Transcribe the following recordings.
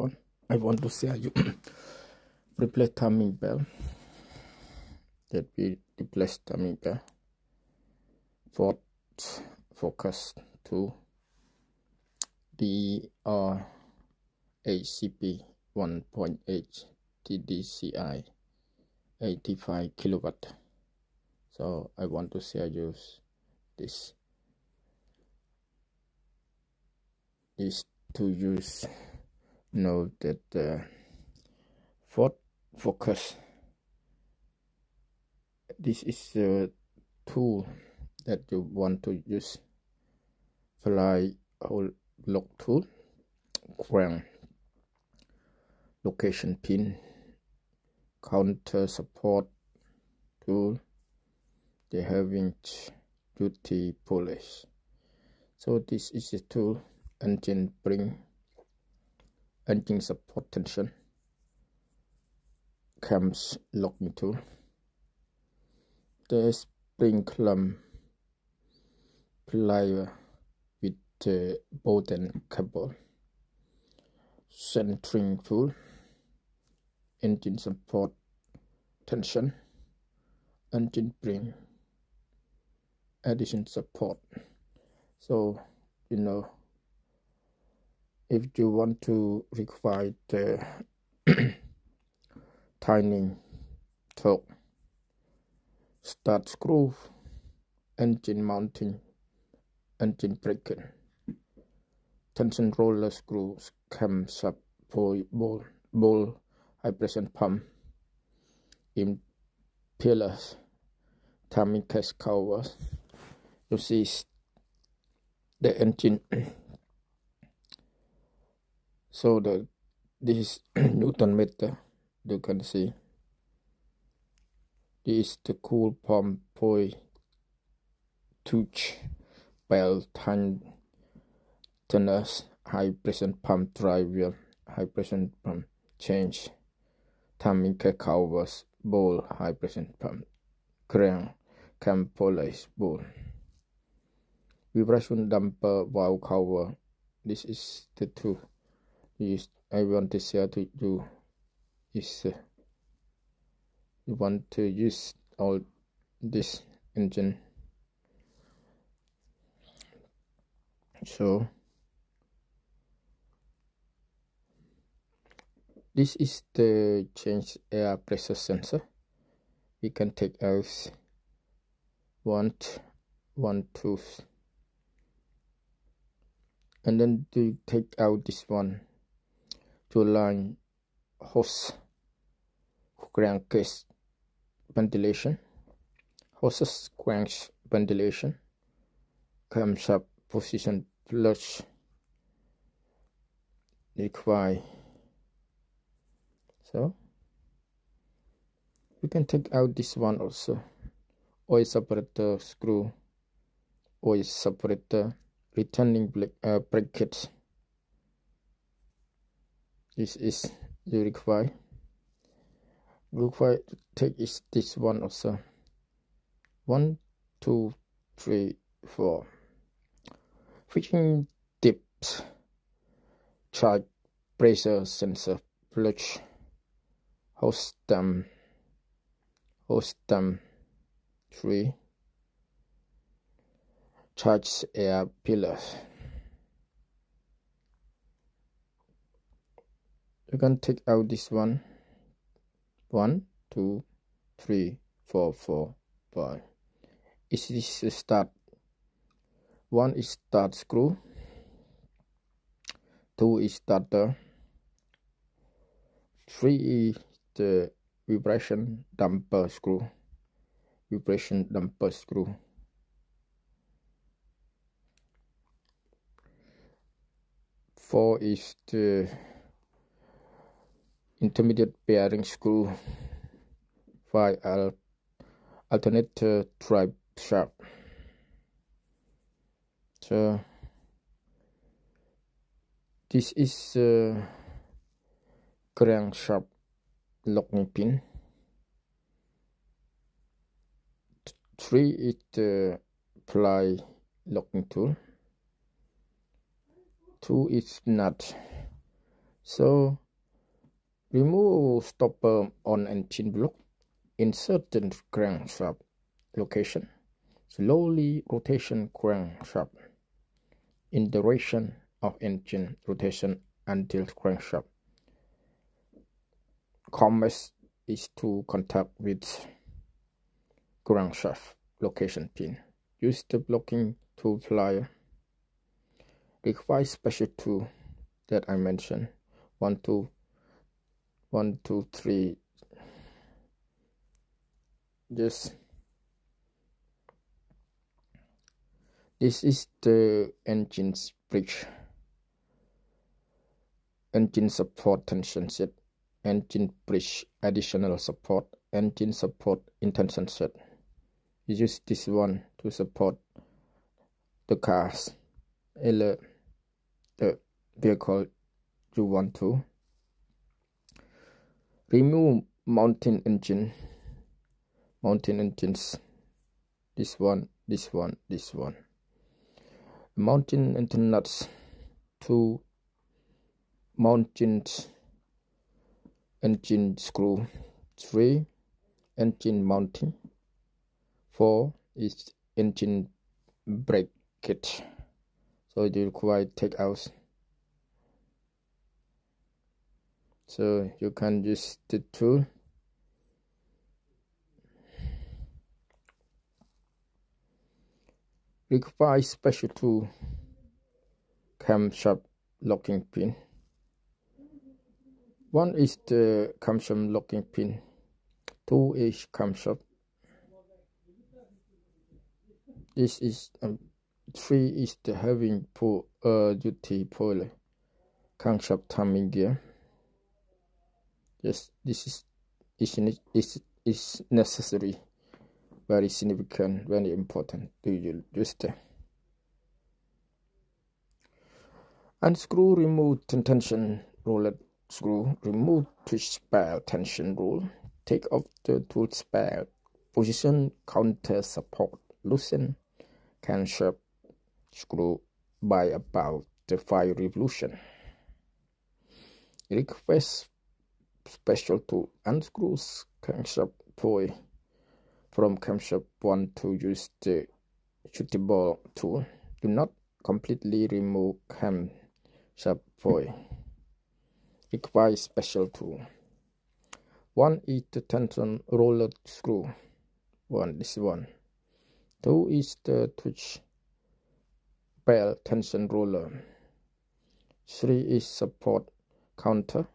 one. I want to share you replace timing bell. That we replace timing bell. Focus to DA-HCP 1.8 TDCi 85 kilowatt. So I want to share you this is to use know that focus. This is a tool that you want to use. Fly hole lock tool, ground location pin, counter support tool, the having duty polish. So this is a tool. Engine bring, engine support tension, cams locking tool, the spring clamp plier with bolt and cable, centering tool, engine support tension, engine bring, addition support. So you know, if you want to require the tightening torque, start screw, engine mounting, engine braking, tension roller screws, cam sub ball high pressure pump, impellers, timing case covers. You see the engine. So this is Newton meter. You can see this is the cool pump point touch belt tenors, high pressure pump drive wheel, high pressure pump change, timing covers, ball high pressure pump, crank, cam polish ball, vibration damper valve cover. This is the two. I want to share to you is you want to use all this engine. So this is the change air pressure sensor. We can take out one tooth, and then to take out this one to align hose crankcase ventilation, hoses cranks ventilation, camshaft position flush require. So we can take out this one also. Oil separator screw, oil separator, returning brackets. This is you require to take is this one also. 1, 2, 3, 4. Fitting tips, charge pressure sensor, flush, hose stem 3, charge air pillars. You can take out this one. 1, 2, 3, 4, 5. Is this the start? 1 is start screw. 2 is starter. 3 is the vibration damper screw. Vibration damper screw. 4 is the intermediate bearing screw. 5 alternator drive shaft. So this is crankshaft locking pin. 3 is the ply locking tool. 2 is nut. So remove stopper on engine block, insert the crankshaft location, slowly rotation crankshaft in direction of engine rotation until crankshaft comes is to contact with crankshaft location pin. Use the blocking tool plier. Require special tool that I mentioned. 1, 2, 3. This is the engine's bridge, engine support tension set, engine bridge additional support, engine support intention set. You use this one to support the cars, the vehicle you want to. Remove mounting engines. This one. Mounting engine nuts. 2 mounting engine screw. 3 engine mounting. 4 is engine brake kit. So you require take out. So you can use the tool. Require special tool, camshaft locking pin. 1 is the camshaft locking pin. 2 is camshaft. This is 3 is the heavy duty pulley camshaft timing gear. Yes, this is necessary, very significant, very important to use the unscrew, remove tension roller screw, remove twist spare tension rule, take off the tool spare, position counter support, loosen camshaft screw by about 5 revolution. Request special tool, unscrew camshaft pulley from camshaft 1 to use the shootable tool. Do not completely remove camshaft pulley. Require special tool. 1 is the tension roller screw. This one. 2 is the twist bell tension roller. 3 is support counter.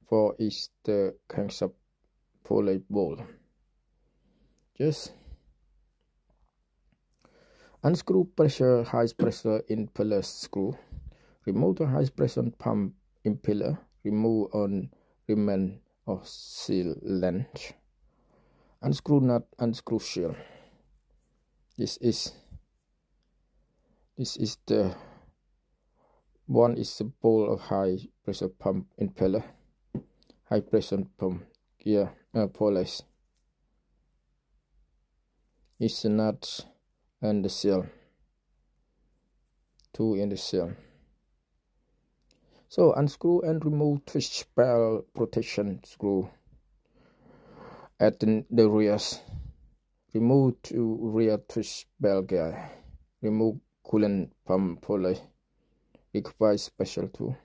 4 is the camshaft pulley ball. Just unscrew pressure high pressure impeller screw. Remove the high pressure pump impeller. Remove on remnant of seal length. Unscrew nut, unscrew shield. This is the one is the bowl of high pressure pump impeller, high pressure pump gear pulleys. Is the nut and the seal. 2 in the seal. So unscrew and remove twist bell protection screw at the rears. Remove 2 rear twist bell gear. Remove coolant pump pulley. Require special tool.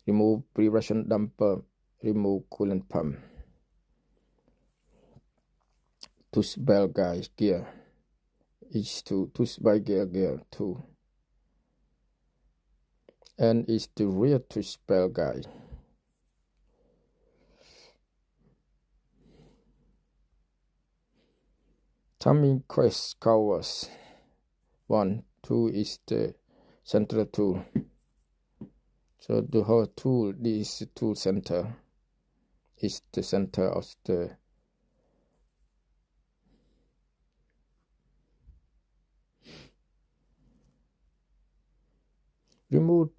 Remove pre-ration damper. Remove coolant pump. Twist bell guide gear. Is to twist by gear 2. And is the rear twist bell guide. Timing quest covers. 1, 2 is the central tool. So the whole tool, this tool center is the center of the remove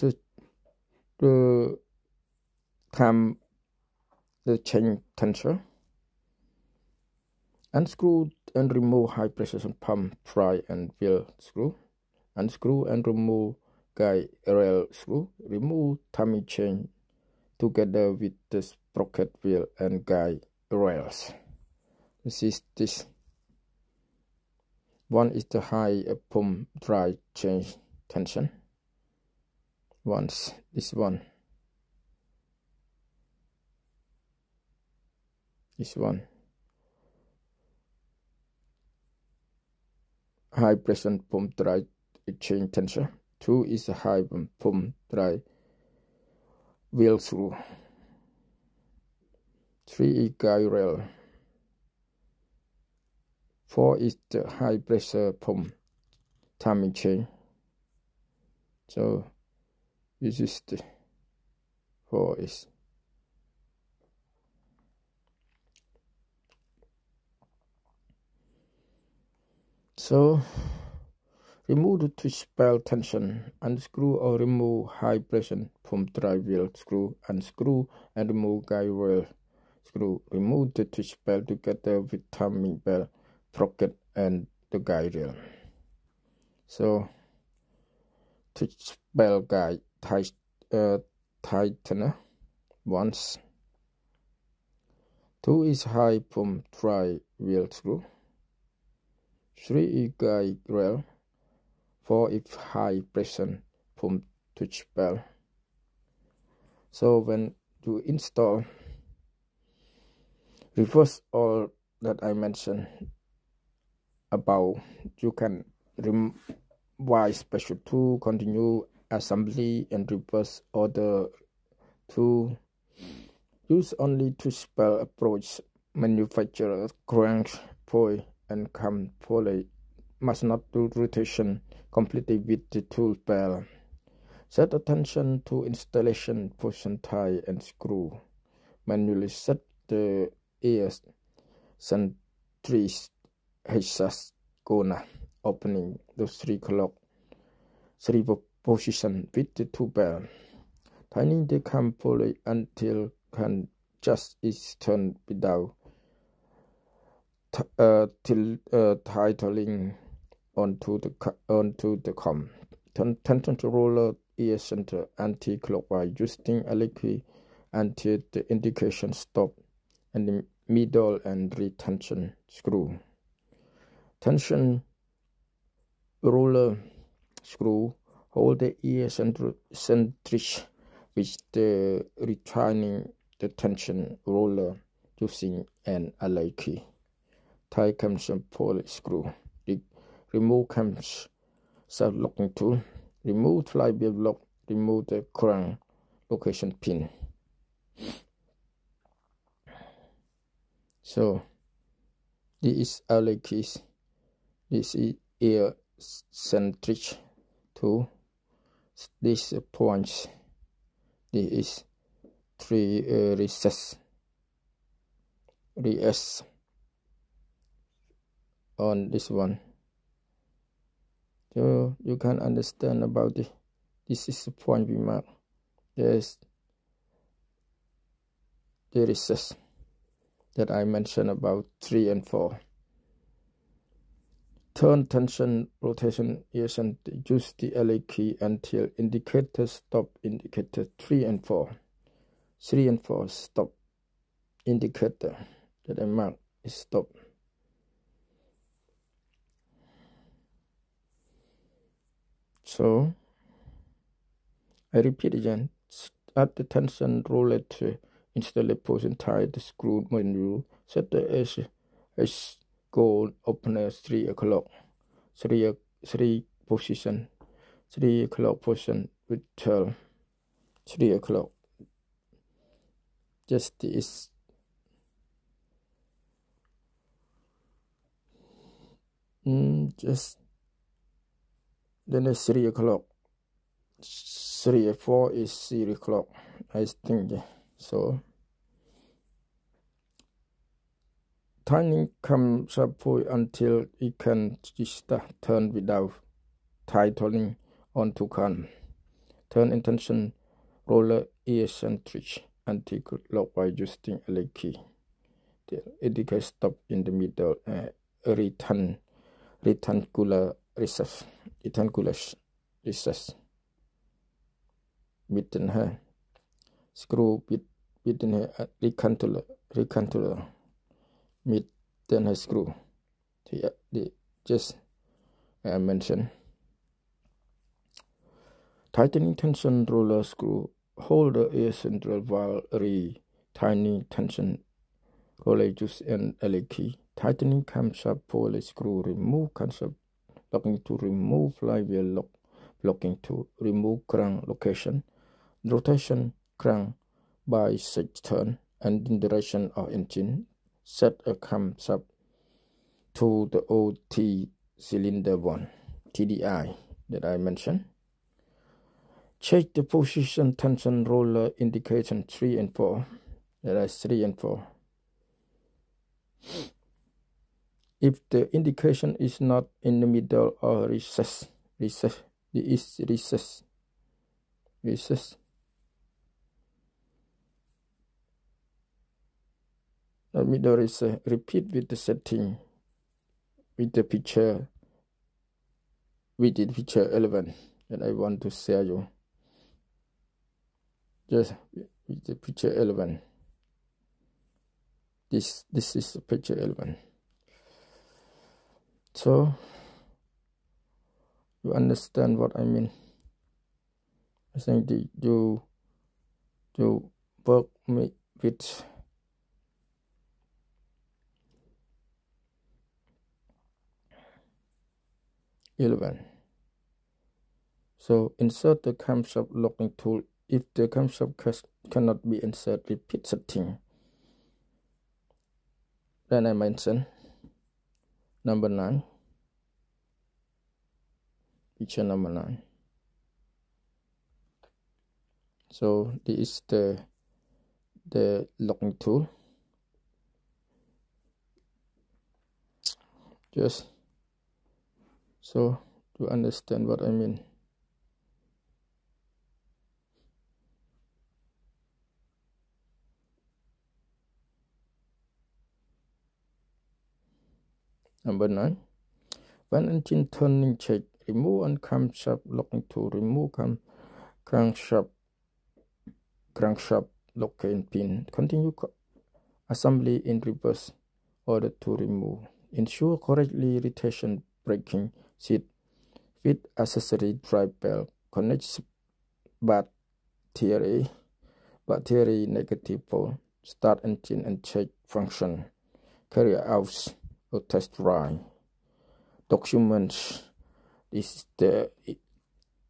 the chain tensor. Unscrew and remove high pressure pump pry and wheel screw. Unscrew and remove guide rail screw. Remove timing chain together with the sprocket wheel and guide rails. This one is the high pump drive change tension. This one high pressure pump drive change tension. 2 is a high pump drive wheel screw. 3 is guide rail. 4 is the high pressure pump timing chain. So this is the 4 is. So remove the twist belt tension, unscrew or remove high pressure pump drive wheel screw, unscrew and remove guide rail screw. Remove the twist belt together with timing belt, sprocket and the guide rail. So twist belt guide tightener. 1. 2 is high pump drive wheel screw. 3 is guide rail. 4 is high pressure pump twist belt. So when you install, reverse all that I mentioned above, you can revise special tool, continue assembly and reverse order to use only twist belt approach. Manufacturer crank pull and cam pulley must not do rotation completely with the tool belt. Set attention to installation position, tie and screw. Manually set the ears centric hexas corner, opening the 3 position with the tool belt. Tightening the cam pulley until can just is turned without tightening onto the cam. Tension to roller ear center anti-clockwise, using L key until the indication stop, and the middle and retention screw. Tension roller screw hold the ear centric with the retaining the tension roller using an L key. Tie cams pull screw. Remove cams self-locking tool. Remove flywheel lock. Remove the crank location pin. So this is L keys. This is ear centric tool. This points. This is 3 recess on this one. So you can understand about it. This is the point we mark. There's the recess that I mentioned about 3 and 4. Turn tension rotation ears and use the L key until indicator stop. Indicator 3 and 4. 3 and 4 stop. Indicator that I mark is stop. So I repeat again. Add the tension roller to install a position, tie the screw menu. Set the S goal opener 3 o'clock. 3 position. 3 o'clock position with 12. 3 o'clock. Just is just then it's 3 o'clock. 3 and 4 is 3 o'clock. I think so. Timing comes up until it can just turn without tightening onto cam. Turn intention roller ear centric anti-clockwise using L key. The indicator stop in the middle. Rectangular recess. Rectangular recess. Mitten here. screw within a rectangular mid then a screw. The just I mentioned. Tightening tension roller screw holder is central while tiny tension roller use an Allen key. Tightening camshaft pulley screw remove camshaft locking to remove flywheel lock blocking to remove crank location. Rotation crank by 6 turn and in direction of engine. Set a camshaft to the OT cylinder 1 TDI that I mentioned. Check the position tension roller indication 3 and 4. That is 3 and 4. If the indication is not in the middle or recess. The middle is repeat with the setting with the picture 11 that I want to share you. Just with the picture 11. This is the picture 11. So you understand what I mean. I think you work with So insert the camshaft locking tool. If the camshaft cannot be inserted, repeat setting. Then I mention number 9. Picture number 9. So this is the locking tool. Just so to understand what I mean. Number 9. When engine turning check, remove and camshaft locking tool. Remove crankshaft locking pin. Continue assembly in reverse order to remove. Ensure correctly rotation braking seat. Fit accessory drive belt. Connect battery negative pole. Start engine and check function. Carry out a test drive. Documents. This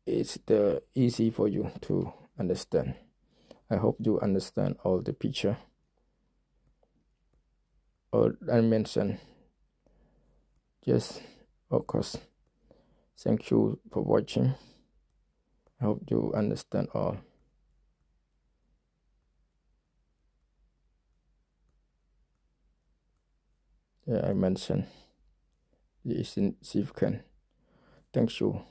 is the easy for you to understand. I hope you understand all the picture or dimension. Yes, of course. Thank you for watching. I hope you understand all. Yeah, I mentioned this is significant. Thank you.